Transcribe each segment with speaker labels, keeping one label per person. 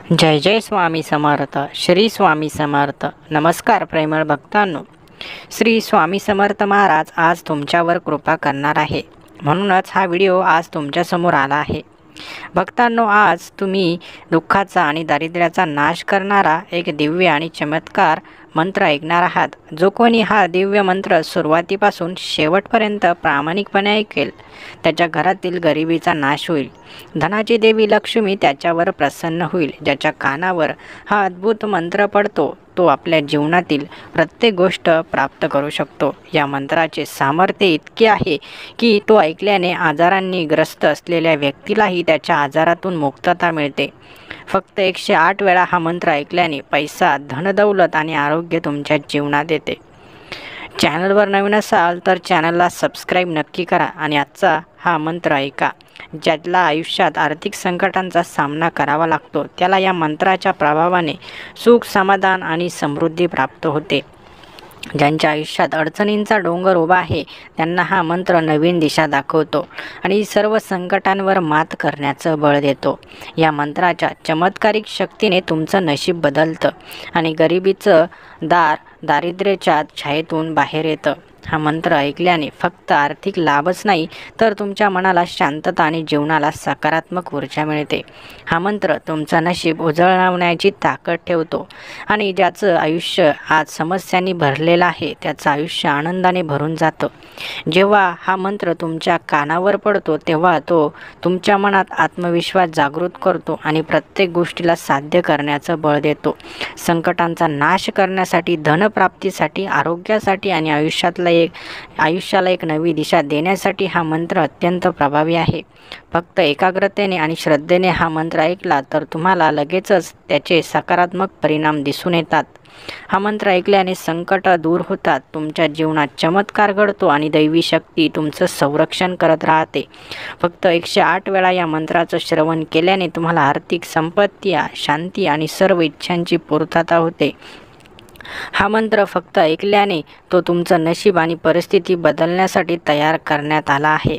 Speaker 1: जय जय स्वामी समर्थ. श्री स्वामी समर्थ. नमस्कार प्रेमळ भक्तांनो. श्री स्वामी समर्थ महाराज आज तुमच्यावर कृपा करणार आहे, म्हणूनच हा व्हिडिओ आज तुमच्यासमोर आला आहे. भक्तांनो, आज तुम्ही दुःखाचा आणि दारिद्र्याचा नाश करणारा एक दिव्य आणि चमत्कार मंत्र ऐकणार आहात. जो कोणी हा दिव्य मंत्र सुरुवातीपासून शेवटपर्यंत प्रामाणिकपणे ऐकेल, त्याच्या घरातील गरिबीचा नाश होईल. धनाची देवी लक्ष्मी त्याच्यावर प्रसन्न होईल. ज्याच्या कानावर हा अद्भुत मंत्र पडतो तो आपल्या जीवनातील प्रत्येक गोष्ट प्राप्त करू शकतो. या मंत्राचे सामर्थ्य इतके आहे की तो ऐकल्याने आजारांनी ग्रस्त असलेल्या व्यक्तीलाही त्याच्या आजारातून मुक्तता मिळते. फक्त 108 वेळा हा मंत्र ऐकल्याने पैसा, धनदौलत आणि आरोग्य तुमच्या जीवनात येते. चॅनलवर नवीन असाल तर चॅनलला सबस्क्राईब नक्की करा आणि आजचा हा मंत्र ऐका. ज्याला आयुष्यात आर्थिक संकटांचा सामना करावा लागतो त्याला या मंत्राच्या प्रभावाने सुख, समाधान आणि समृद्धी प्राप्त होते. ज्यांच्या आयुष्यात अडचणींचा डोंगर उभा आहे त्यांना हा मंत्र नवीन दिशा दाखवतो आणि सर्व संकटांवर मात करण्याचं बळ देतो. या मंत्राच्या चमत्कारिक शक्तीने तुमचं नशीब बदलतं आणि गरिबीचं दार दारिद्र्याच्या छायेतून बाहेर येतं. हा मंत्र ऐकल्याने फक्त आर्थिक लाभच नाही तर तुमच्या मनाला शांतता आणि जीवनाला सकारात्मक ऊर्जा मिळते. हा मंत्र तुमचं नशीब उजळवण्याची ताकद ठेवतो आणि ज्याचं आयुष्य आज समस्यांनी भरलेलं आहे त्याचं आयुष्य आनंदाने भरून जातं. जेव्हा हा मंत्र तुमच्या कानावर पडतो तेव्हा तो तुमच्या मनात आत्मविश्वास जागृत करतो आणि प्रत्येक गोष्टीला साध्य करण्याचं बळ देतो. संकटांचा नाश करण्यासाठी, धनप्राप्तीसाठी, आरोग्यासाठी आणि आयुष्याला एक नवी दिशा देण्यासाठी हा मंत्र अत्यंत प्रभावी आहे. फक्त एकाग्रतेने आणि श्रद्धेने हा मंत्र ऐकला तर तुम्हाला लगेचच त्याचे सकारात्मक परिणाम दिसून येतात. हा मंत्र ऐकल्याने संकट दूर होतात, तुमच्या जीवनात चमत्कार घडतो आणि दैवी शक्ती तुमचं संरक्षण करत राहते. फक्त 108 वेळा या मंत्राचं श्रवण केल्याने तुम्हाला आर्थिक संपत्ती, शांती आणि सर्व इच्छांची पूर्तता होते. हा मंत्र फक्त ऐकल्याने तो तुमचं नशीब आणि परिस्थिती बदलण्यासाठी तयार करण्यात आला आहे.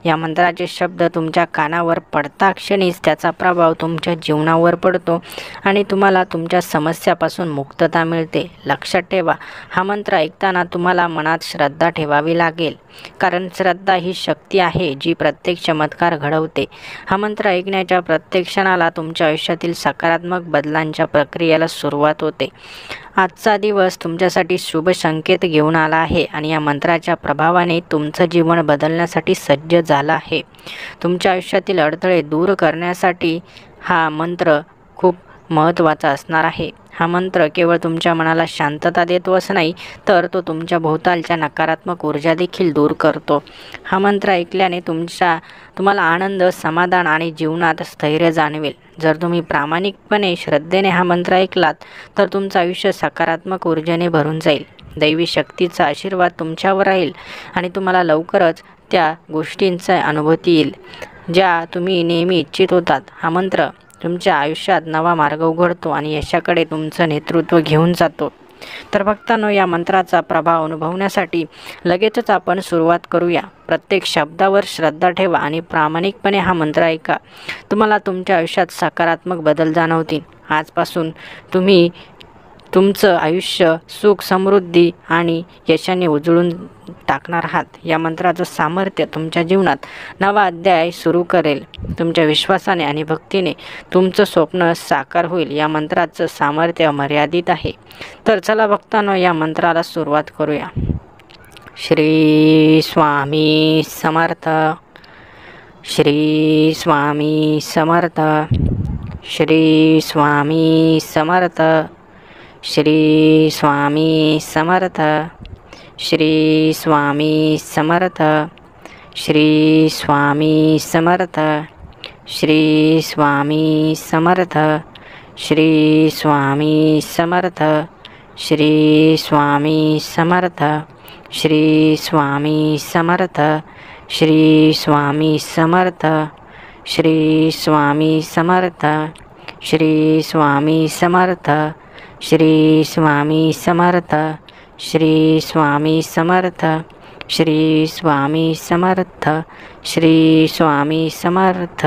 Speaker 1: या मंत्राचे शब्द तुमच्या कानावर पडता क्षणीच त्याचा प्रभाव तुमच्या जीवनावर पडतो आणि तुम्हाला तुमच्या समस्यापासून मुक्तता मिळते. लक्षात ठेवा, हा मंत्र ऐकताना तुम्हाला मनात श्रद्धा ठेवावी लागेल, कारण श्रद्धा ही शक्ती आहे जी प्रत्येक चमत्कार घडवते. हा मंत्र ऐकण्याच्या प्रत्येक क्षणाला तुमच्या आयुष्यातील सकारात्मक बदलांच्या प्रक्रियेला सुरुवात होते. आजचा दिवस तुमच्यासाठी शुभ संकेत घेऊन आला आहे आणि या मंत्राच्या प्रभावाने तुमचं जीवन बदलण्यासाठी सज्ज झालं आहे. तुमच्या आयुष्यातील अडथळे दूर करण्यासाठी हा मंत्र खूप महत्त्वाचा असणार आहे. हा मंत्र केवळ तुमच्या मनाला शांतता देतोच नाही तर तो तुमच्या भोवतालच्या नकारात्मक ऊर्जा देखील दूर करतो. हा मंत्र ऐकल्याने तुम्हाला आनंद, समाधान आणि जीवनात स्थैर्य जाणवेल. जर तुम्ही प्रामाणिकपणे श्रद्धेने हा मंत्र ऐकलात तर तुमचं आयुष्य सकारात्मक ऊर्जेने भरून जाईल. दैवी शक्तीचा आशीर्वाद तुमच्यावर राहील आणि तुम्हाला लवकरच त्या गोष्टींचा अनुभूती येईल ज्या तुम्ही नेहमी इच्छित होतात. हा मंत्र तुमच्या आयुष्यात नवा मार्ग उघडतो आणि यशाकडे तुमचं नेतृत्व घेऊन जातो. तर भक्तांनो, या मंत्राचा प्रभाव अनुभवण्यासाठी लगेचच आपण सुरुवात करूया. प्रत्येक शब्दावर श्रद्धा ठेवा आणि प्रामाणिकपणे हा मंत्र ऐका. तुम्हाला तुमच्या आयुष्यात सकारात्मक बदल जाणवतील. आजपासून तुम्ही तुमचं आयुष्य सुख, समृद्धी आणि यशाने उजळून टाकणार आहात. या मंत्राचं सामर्थ्य तुमच्या जीवनात नवा अध्याय सुरू करेल. तुमच्या विश्वासाने आणि भक्तीने तुमचं स्वप्न साकार होईल. या मंत्राचं सामर्थ्य अमर्यादित आहे. तर चला भक्तांनो, या मंत्राला सुरुवात करूया. श्री स्वामी समर्थ. श्री स्वामी समर्थ. श्री स्वामी समर्थ. श्री स्वामी समर्थ. श्री स्वामी समर्थ. श्री स्वामी समर्थ. श्री स्वामी समर्थ. श्री स्वामी समर्थ. श्री स्वामी समर्थ. श्री स्वामी समर्थ. श्री स्वामी समर्थ. श्री स्वामी समर्थ. श्री स्वामी समर्थ. श्री स्वामी समर्थ. श्री स्वामी समर्थ. श्री स्वामी समर्थ. श्री स्वामी समर्थ.